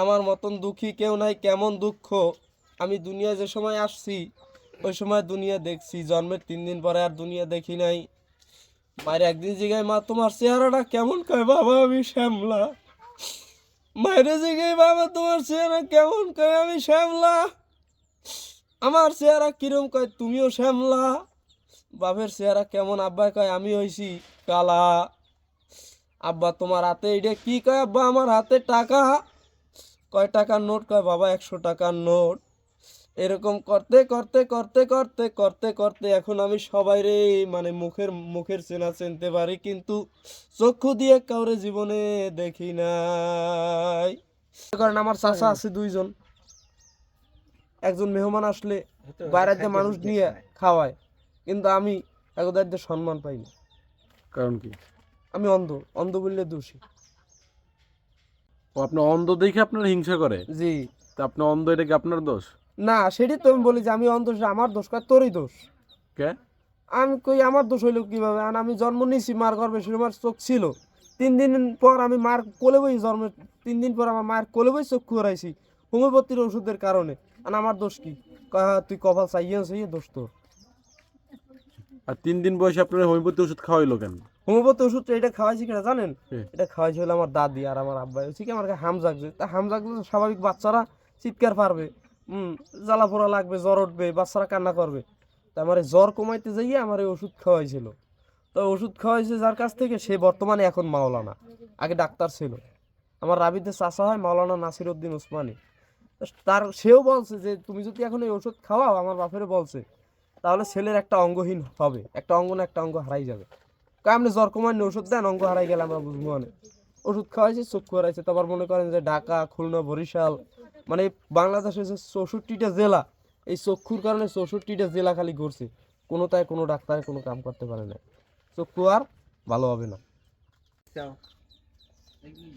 আমার মতন দুঃখী কেউ নাই। কেমন দুঃখ, আমি দুনিয়ায় যে সময় আসছি ওই সময় দুনিয়া দেখছি, জন্মের 3 দিন পরে আর দুনিয়া দেখি নাই। মায়ের একদিন জিগায়, মা তোমার চেহারাটা কেমন? কয়, বাবা আমি শ্যামলা। মায়ের জিগায়, বাবা তোমার চেহারা কেমন? কয়, আমি শ্যামলা। আমার চেহারা কিরম? কয়, তুমিও শ্যামলা। বাপের চেহারা কেমন? আব্বা কয়, আমি হইছি কালা। আব্বা তোমার হাতে এটা কি? কয়, আব্বা আমার হাতে টাকা। কয় টাকার নোট? কয়, বাবা 100 টাকার নোট। এরকম করতে করতে করতে করতে করতে করতে এখন আমি সবাইরে মানে মুখের মুখের চেনা চিনতে পারি, কিন্তু চক্ষু দিয়ে কাউরে জীবনে দেখি নাই। কারণ আমার চাচা আছে 2জন। একজন মেহমান আসলে বাইরের মানুষ নিয়ে খাওয়ায়, কিন্তু আমি একদার সম্মান পাই না। কারণ কি? আমি অন্ধ, অন্ধ বললে দোষী। ও আপনি অন্ধ দেখে আপনার হিংসা করে? জি। তা আপনি অন্ধ, এটা কি আপনার দোষ? না, সেটাই তো আমি বলি যে আমি অন্ধ, সেটা আমার দোষ। কয় তোরই দোষ। কে? আমি কই আমার দোষ হইলো কিভাবে? আর আমি জন্ম নিয়েছি মার গর্ভে, সে আমার চোখ ছিল। 3 দিন পর আমি মার কোলে বই জন্মের 3 দিন পর আমার মায়ের কোলে বই চক্ষু হারাইছি হোমিওপ্যাথির ওষুধের কারণে। আর আমার দোষ কি? কয়, হ্যাঁ, তুই কপাল চাইয়ে দোষ তোর। আর 3 দিন বয়সে আপনার হোমিওপ্যাথি ওষুধ খাওয়াইলো কেন? হোমিওপ্যাথি ওষুধটা এটা খাওয়াইছি কিনা জানেন? কে? এটা খাওয়াইছি হলো আমার দাদি আর আমার আব্বাই। হচ্ছে কি, আমার হাম জাগছে। তা হাম জাগলে তো স্বাভাবিক বাচ্চারা চিৎকার পারবে, জ্বালা পোড়া লাগবে, জ্বর উঠবে, বাচ্চারা কান্না করবে। তা আমার এই জ্বর কমাইতে যাইয়ে আমার এই ওষুধ খাওয়াইছিল। তো ওষুধ খাওয়াইছে যার কাছ থেকে, সে বর্তমানে এখন মাওলানা, আগে ডাক্তার ছিল। আমার রাবিদের চাচা হয় মাওলানা নাসির উদ্দিন ওসমানী। তার সেও বলছে যে তুমি যদি এখন এই ওষুধ খাওয়াও, আমার বাপেরে বলছে, তাহলে ছেলের একটা অঙ্গহীন হবে, একটা অঙ্গ না একটা অঙ্গ হারাই যাবে। আপনি জ্বর কমান্য ওষুধ দেন, অঙ্গ হারাই গেলে আমরা বুঝবো মানে। ওষুধ খাওয়াইছে, চক্ষু হারাইছে। তারপর মনে করেন যে ঢাকা, খুলনা, বরিশাল, মানে বাংলাদেশের যে 64টা জেলা, এই চক্ষুর কারণে 64টা জেলা খালি ঘুরছে, কোনোটায় কোনো ডাক্তারে কোনো কাম করতে পারে না। চক্ষু আর ভালো হবে না।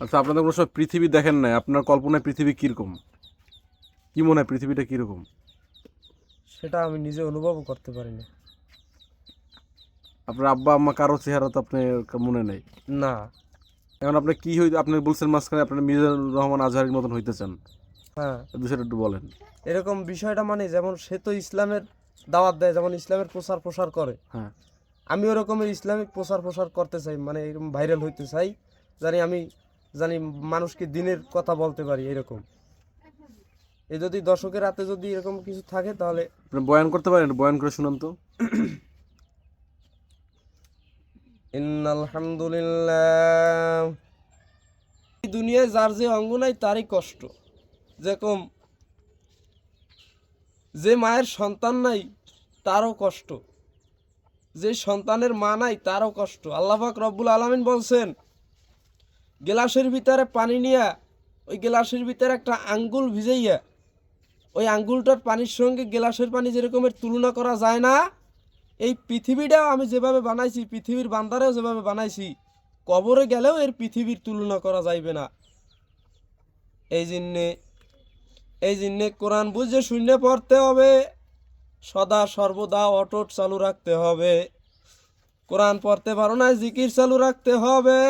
আচ্ছা, আপনাদের কোনো সময় পৃথিবী দেখেন নাই? আপনার কল্পনায় পৃথিবী কিরকম? কি মনে হয় পৃথিবীটা কিরকম? সেটা আমি নিজে অনুভবও করতে পারি না। আপনার আব্বা আম্মা কারো চেহারা তো আপনার মনে নেই? না। এখন আপনি কি হই, আপনি বলছেন মাঝখানে আপনার মিজানুর রহমান আজহারির মতন হইতে চান, হ্যাঁ, বিষয়টা একটু বলেন। এরকম বিষয়টা মানে যেমন সে তো ইসলামের দাওয়াত দেয়, যেমন ইসলামের প্রচার প্রসার করে, হ্যাঁ। আমি ওরকমের ইসলামিক প্রচার প্রসার করতে চাই, মানে এরকম ভাইরাল হইতে চাই, আমি জানি মানুষকে দিনের কথা বলতে পারি এরকম। এই যদি দর্শকের হাতে যদি এরকম কিছু থাকে তাহলে। আপনি বয়ান করতে পারেন? বয়ান করে শুনান তো। ইন্নাল হামদুলিল্লাহ। এই দুনিয়ায় যার যে অঙ্গ নাই তারই কষ্ট। যেরকম যে মায়ের সন্তান নাই তারও কষ্ট, যে সন্তানের মা নাই তারও কষ্ট। আল্লাহ পাক রব্বুল আলামিন বলছেন, গেলাসের ভিতরে পানি নিয়া, ওই গেলাসের ভিতরে একটা আঙ্গুল ভিজাইয়া, ওই আঙ্গুলটার পানির সঙ্গে গেলাসের পানি যেরকমের তুলনা করা যায় না, এই পৃথিবীটাও আমি যেভাবে বানাইছি, পৃথিবীর বান্দারেও যেভাবে বানাইছি, কবরে গেলেও এর পৃথিবীর তুলনা করা যাইবে না। এই জন্যে কোরআন বুঝে শূন্য পড়তে হবে, সদা সর্বদা অটট চালু রাখতে হবে। কোরআন পড়তে পারো না, জিকির চালু রাখতে হবে।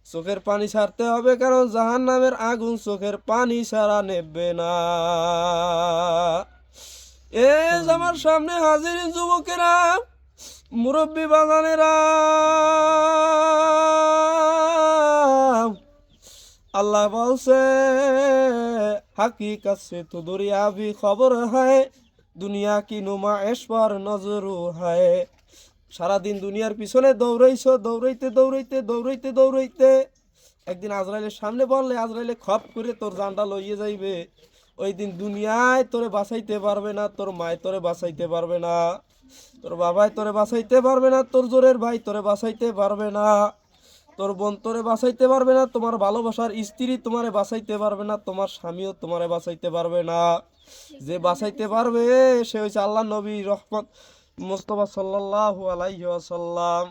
চোখের পানি ছাড়তে হবে, কারণ জাহান্নামের আগুন চোখের পানি ছাড়া নেবে না। আমার সামনে হাজির যুবকেরা, মুরব্বী বাগানেরা, আল্লাহ বলছে, হাকিকত সে তো দুনিয়া ভি খবর হয়, দুনিয়া কি নুমা এসবার নজরু হয়। সারাদিন দুনিয়ার পিছনে দৌড়াইছো, দৌড়াইতে দৌড়াইতে দৌড়াইতে দৌড়াইতে একদিন আজরাইলের সামনে বললে, আজরাইলে খপ করে তোর জানটা লইয়ে যাইবে। ওই দিন দুনিয়ায় তোরে বাঁচাইতে পারবে না, তোর মায় তোরে বাঁচাইতে পারবে না, তোর বাবাই তোরে বাঁচাইতে পারবে না, তোর জোরের ভাই তোরে বাঁচাইতে পারবে না, তোর বোন তোরে বাঁচাইতে পারবে না, তোমার ভালোবাসার স্ত্রী তোমারে বাঁচাইতে পারবে না, তোমার স্বামীও তোমারে বাঁচাইতে পারবে না। যে বাঁচাইতে পারবে সে হচ্ছে আল্লাহ নবী রহমত মুস্তাফা সাল্লাল্লাহু আলাইহি ওয়াসাল্লাম।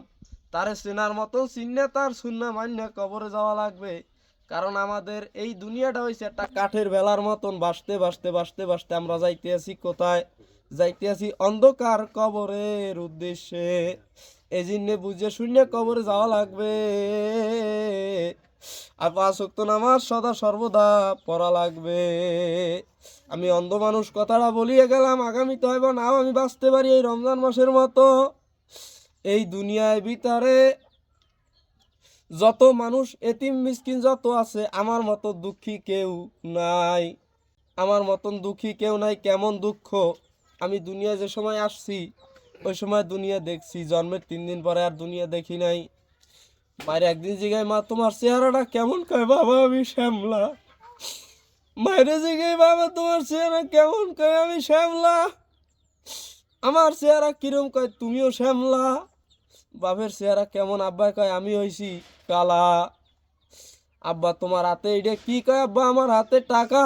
তারে চেনার মতন চিন্না, তার সুন্নাহ মান্য কবরে যাওয়া লাগবে। কারণ আমাদের এই দুনিয়াটা হয়েছে একটা কাঠের বেলার মতন, বাসতে বাসতে বাসতে বাসতে আমরা যাইতে আছি কোথায়? যাইতে আছি অন্ধকার কবরের উদ্দেশ্যে। এই জন্যে বুঝে শূন্য কবরে যাওয়া লাগবে। আর 5 ওয়াক্ত নামাজ সদা সর্বদা পড়া লাগবে। আমি অন্ধ মানুষ কথাটা বলিয়ে গেলাম, আগামীতে হইব নাও আমি বাঁচতে পারি এই রমজান মাসের মতো। এই দুনিয়ায় ভিতরে যত মানুষ এতিম মিসকিন যত আছে, আমার মতো দুঃখী কেউ নাই। আমার মতন দুঃখী কেউ নাই। কেমন দুঃখ, আমি দুনিয়ায় যে সময় আসছি ওই সময় দুনিয়া দেখছি, জন্মের 3 দিন পরে আর দুনিয়া দেখি নাই। মায়ের একদিন জিগায়, মা তোমার চেহারাটা কেমন? কয় বাবা আমি শ্যামলা। মায়ের জিগায়, বাবা তোমার চেহারা কেমন? কয় আমি শ্যামলা। আমার চেহারা কিরম? কয় তুমিও শ্যামলা। বাপের চেহারা কেমন? আব্বা কয় আমি হইছি কালা। আব্বা তোমার হাতে এটা কি? কয় আব্বা আমার হাতে টাকা।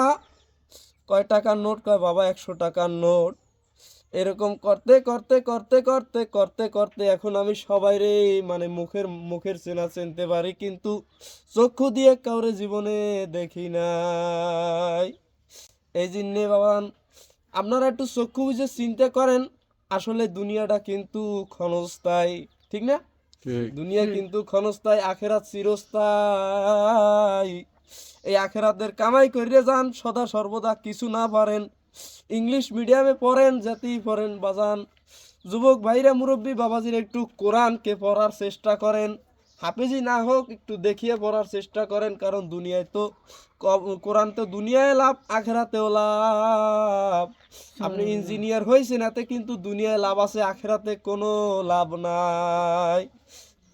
কয় টাকার নোট? কয় বাবা 100 টাকার নোট। এরকম করতে করতে করতে করতে করতে করতে এখন আমি সবাই রে মানে মুখের চেনা চিনতে পারি, কিন্তু চক্ষু দিয়ে কাউরে জীবনে দেখি নাই। এই জন্যে বাবা আপনারা একটু চক্ষু বুঝে চিন্তা করেন। আসলে দুনিয়াটা কিন্তু ক্ষণস্থায়ী, ঠিক না? ঠিক। দুনিয়া কিন্তু ক্ষণস্থায়ী, আখেরাত চিরস্থায়ী। এই আখেরাতের কামাই করে যান, সদা সর্বদা কিছু না পারেন ইংলিশ মিডিয়ামে পড়েন, জাতি পড়েন বাজান। যুবক ভাইরা মুরব্বী বাবাজির একটু কোরআনকে পড়ার চেষ্টা করেন, হাফেজি না হোক একটু দেখিয়ে পড়ার চেষ্টা করেন। কারণ দুনিয়ায় তো কোরআন তো দুনিয়ায় লাভ, আখেরাতেও লাভ। আপনি ইঞ্জিনিয়ার হয়েছেন এতে, কিন্তু দুনিয়ায় লাভ আছে, আখেরাতে কোনো লাভ নাই।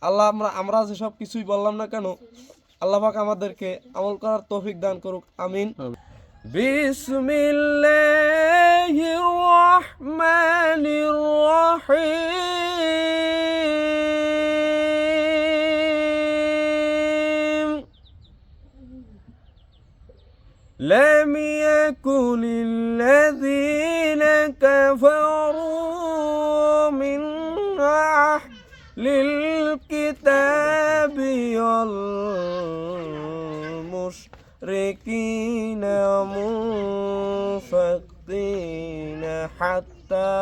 আল্লাহ আমরা যেসব কিছুই বললাম না কেন, আল্লাহ পাক আমাদেরকে আমল করার তৌফিক দান করুক, আমিন। বিসমিল্লাহির রহমানির রহিম। لم يكن الذين كفروا من أهل الكتاب والمشركين منفقين حتى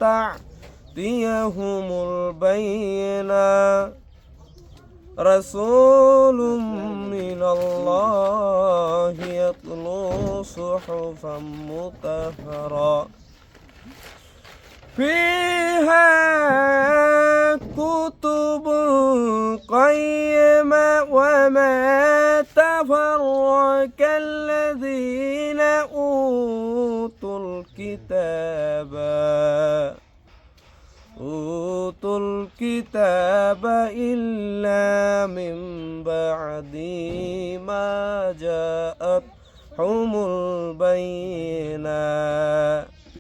تأتيهم البينة رسول من الله يتلو صحفا مطهرة فيها كتب قيمة وما تفرق الذين أوتوا الكتاب إلا من بعد ما جاءتهم البينات